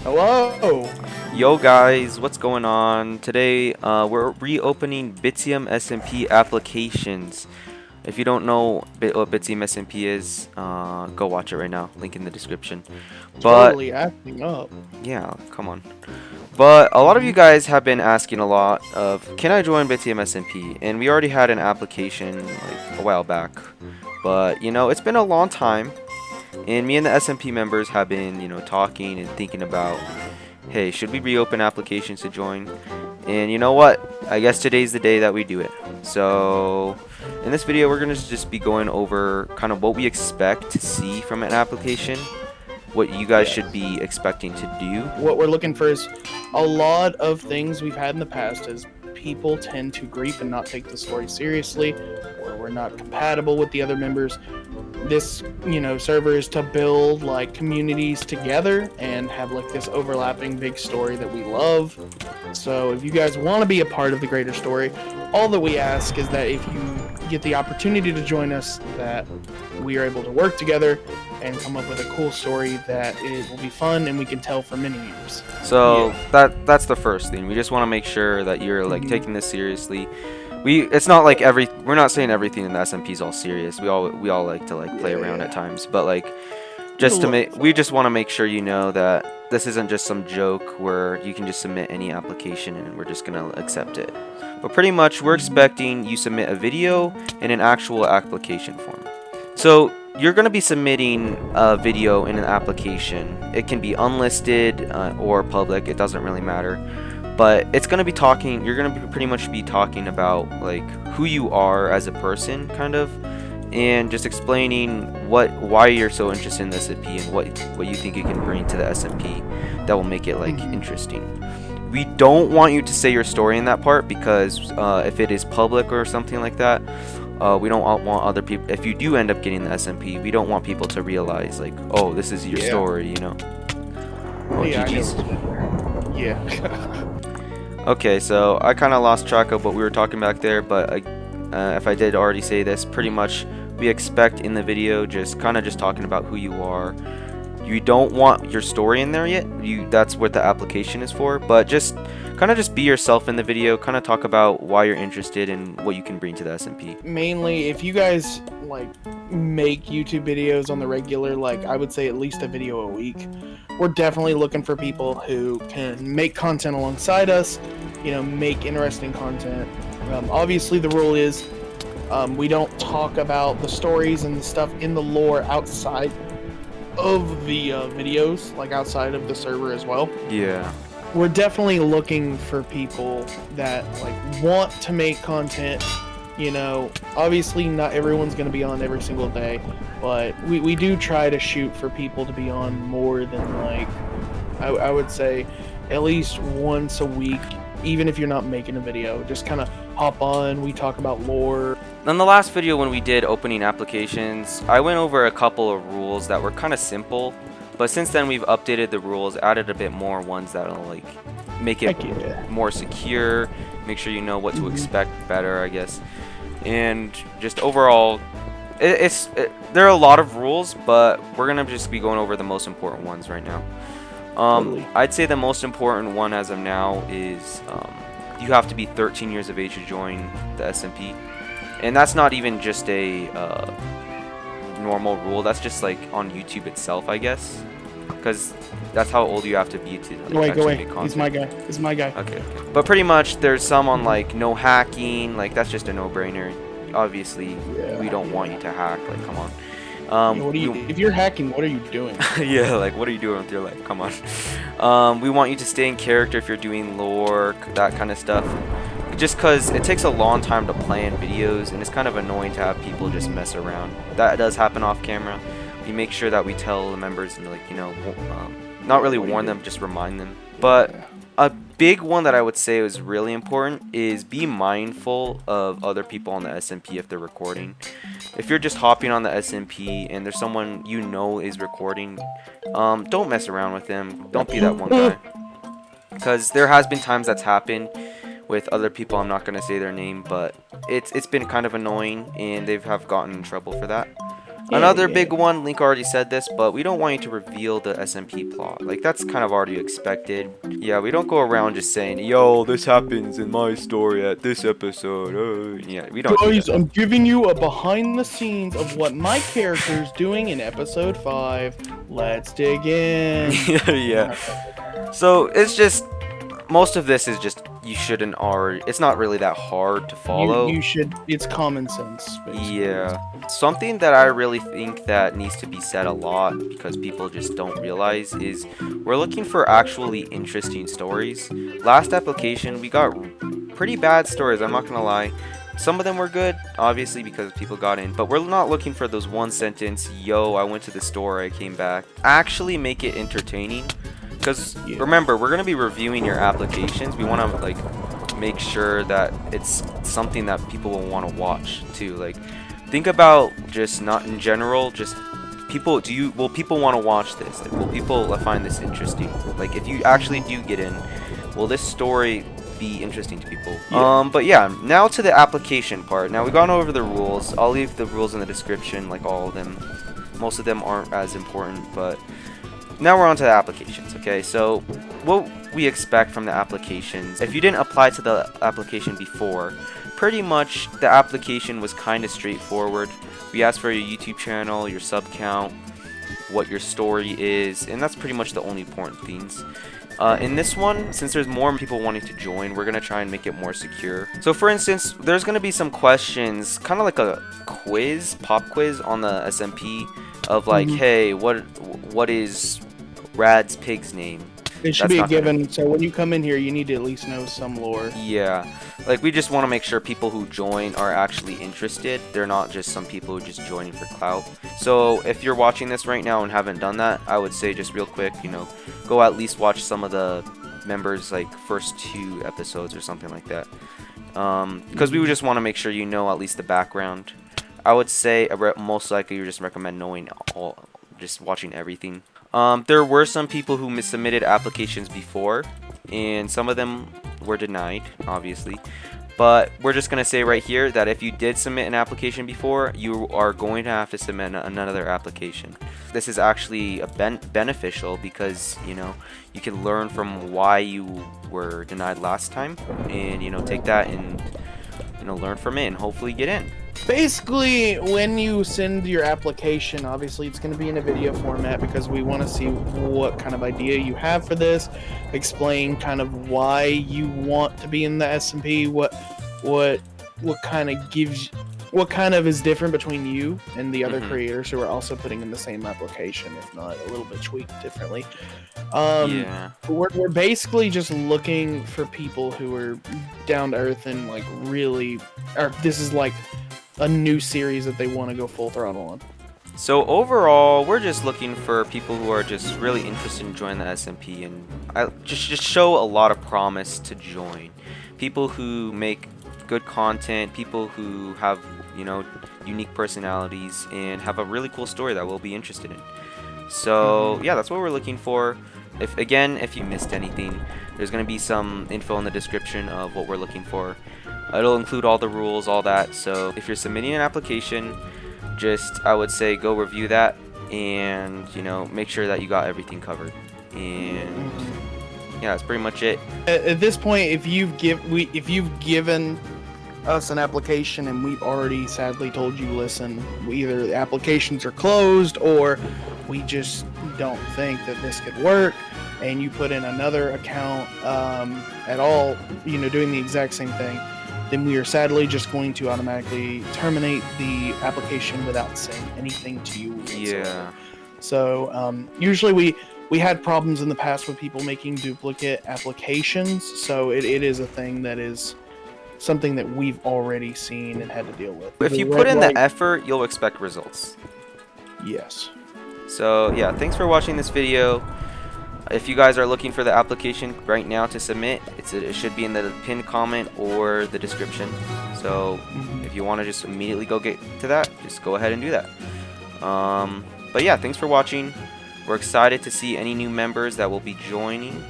Hello. Yo guys, what's going on? Today we're reopening Bitzium SMP applications. If you don't know what Bitzium SMP is, go watch it right now. Link in the description. But Totally acting up. yeah, come on. But a lot of you Mhm. guys have been asking a lot of, can I join Bitzium SMP? And we already had an application like a while back. But you know, it's been a long time, and me and the SMP members have been, talking and thinking about, hey, should we reopen applications to join? And you know what? I guess today's the day that we do it. So in this video, we're going to just be going over kind of what we expect to see from an application, what you guys Yes. should be expecting to do. What we're looking for is a lot of things we've had in the past is people tend to grief and not take the story seriously, or we're not compatible with the other members. This, server is to build like communities together and have like this overlapping big story that we love. So if you guys want to be a part of the greater story, all that we ask is that if you get the opportunity to join us, that we are able to work together and come up with a cool story that it will be fun and we can tell for many years. So Yeah. that's the first thing. We just want to make sure that you're like Mhm. taking this seriously. It's not like we're not saying everything in the SMP is all serious. We all like to like play around at Yeah. times, but like Just a just to little make we fun. just want to make sure you know that this isn't just some joke where you can just submit any application and we're just gonna accept it. But pretty much we're Mhm. expecting you submit a video and an actual application form. So you're going to be submitting a video in an application. It can be unlisted or public. It doesn't really matter. But it's going to be talking. You're going to be pretty much be talking about like who you are as a person, kind of, and just explaining why you're so interested in the SMP and what you think you can bring to the SMP that will make it like Mhm. interesting. We don't want you to say your story in that part because if it is public or something like that, we don't want other people. If you do end up getting the SMP, we don't want people to realize like, oh, this is your Yeah. story, Oh, Yeah, I knew GG's. it was right there. Yeah. Okay, so I kind of lost track of what we were talking back there, but if I did already say this, pretty much we expect in the video just kind of just talking about who you are. You don't want your story in there yet. That's what the application is for, but just kind of just be yourself in the video, kind of talk about why you're interested and what you can bring to the SMP. Mainly, if you guys like make YouTube videos on the regular, like I would say at least a video a week, we're definitely looking for people who can make content alongside us, make interesting content. Obviously, the rule is we don't talk about the stories and the stuff in the lore outside of the videos, like outside of the server as well. Yeah. We're definitely looking for people that like want to make content. Obviously not everyone's going to be on every single day, but we do try to shoot for people to be on more than like I would say at least once a week, even if you're not making a video. Just kind of hop on, we talk about lore. In the last video when we did opening applications, I went over a couple of rules that were kind of simple, but since then we've updated the rules, added a bit more ones that'll like make it Heck yeah. more secure, make sure you know what to Mhm. expect better, I guess. And just overall, there are a lot of rules, but we're gonna just be going over the most important ones right now. Totally. I'd say the most important one as of now is you have to be 13 years of age to join the SMP. And that's not even just a normal rule. That's just like on YouTube itself, I guess, because that's how old you have to be to Go like away, go actually away. make He's my content. guy. He's my guy. Okay, okay. But pretty much, there's some on Mhm. like no hacking. Like that's just a no-brainer. Obviously, we Yeah, don't want you yeah. to hack. Like, come on. Yeah, what are you? We If you're hacking, what are you doing? yeah, like what are you doing with your life? Come on. We want you to stay in character if you're doing lore, that kind of stuff. Just because it takes a long time to plan videos, and it's kind of annoying to have people just Mhm. mess around. That does happen off camera. We make sure that we tell the members and like not Yeah, really what are you warn doing? them, just remind them. But Yeah. a big one that I would say is really important is be mindful of other people on the SMP if they're recording. If you're just hopping on the SMP and there's someone you know is recording, don't mess around with them. Don't be that one guy. Because there has been times that's happened with other people. I'm not gonna say their name, but it's been kind of annoying, and they have gotten in trouble for that. Another yeah. big one, Link already said this, but we don't want you to reveal the SMP plot. Like, that's kind of already expected. Yeah, we don't go around just saying, yo, this happens in my story at this episode. Yeah, we don't do Guys, that. I'm giving you a behind the scenes of what my character's doing in episode 5. Let's dig in. Yeah. So, it's just, most of this is just, you shouldn't already, it's not really that hard to follow. You should, it's common sense, basically. Yeah. Something that I really think that needs to be said a lot because people just don't realize is we're looking for actually interesting stories. Last application, we got pretty bad stories, I'm not gonna lie. Some of them were good, obviously, because people got in, but we're not looking for those one sentence, yo, I went to the store, I came back. Actually make it entertaining. Because remember, we're going to be reviewing your applications. We want to like make sure that it's something that people will want to watch too. Like, think about just not in general, just people. Will people want to watch this? Like, will people find this interesting? Like, if you actually do get in, will this story be interesting to people? Yeah. But yeah, now to the application part. Now we've gone over the rules. I'll leave the rules in the description, like all of them. Most of them aren't as important, but. Now we're on to the applications, okay? So, what we expect from the applications, if you didn't apply to the application before, pretty much the application was kind of straightforward. We asked for your YouTube channel, your sub count, what your story is, and that's pretty much the only important things. In this one, since there's more people wanting to join, we're going to try and make it more secure. So for instance, there's going to be some questions, kind of like a quiz, pop quiz on the SMP of like, hey, what is Rad's pig's name? It should be a given, so when you come in here, you need to at least know some lore. Yeah, like we just want to make sure people who join are actually interested. They're not just some people who just joining for clout. So if you're watching this right now and haven't done that, I would say just real quick, you know, go at least watch some of the members' like first 2 episodes or something like that. Because we would just want to make sure you know at least the background. I would say most likely you just recommend knowing just watching everything. There were some people who submitted applications before, and some of them were denied, obviously. But we're just going to say right here that if you did submit an application before, you are going to have to submit another application. This is actually beneficial because, you know, you can learn from why you were denied last time and, you know, take that and, you know, learn from it and hopefully get in. Basically, when you send your application, obviously it's going to be in a video format because we want to see what kind of idea you have for this, explain kind of why you want to be in the SMP, what kind of gives, what kind of is different between you and the other creators who are also putting in the same application, if not a little bit tweaked differently. Yeah. We're basically just looking for people who are down to earth and like really, or this is like a new series that they want to go full throttle on. So overall, we're just looking for people who are just really interested in joining the SMP and just show a lot of promise to join. People who make good content, people who have, you know, unique personalities and have a really cool story that we'll be interested in. So yeah, that's what we're looking for. If you missed anything, there's going to be some info in the description of what we're looking for. It'll include all the rules, all that. So if you're submitting an application, I would say go review that and, you know, make sure that you got everything covered. And yeah, that's pretty much it. At this point, if you've given us an application and we've already sadly told you, listen, either the applications are closed or we just don't think that this could work, and you put in another account at all, you know, doing the exact same thing, then we are sadly just going to automatically terminate the application without saying anything to you whatsoever. Yeah. So usually we had problems in the past with people making duplicate applications, so it is a thing that is something that we've already seen and had to deal with. If you put in the effort, you'll expect results. Yes. So yeah, thanks for watching this video. If you guys are looking for the application right now to submit, it should be in the pinned comment or the description. So if you want to just immediately go get to that, just go ahead and do that. But yeah, thanks for watching. We're excited to see any new members that will be joining.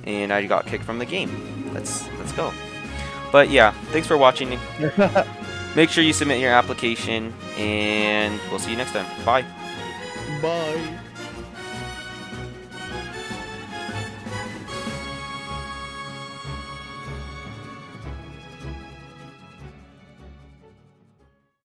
And I got kicked from the game. Let's go. But yeah, thanks for watching. Make sure you submit your application, and we'll see you next time. Bye. Bye.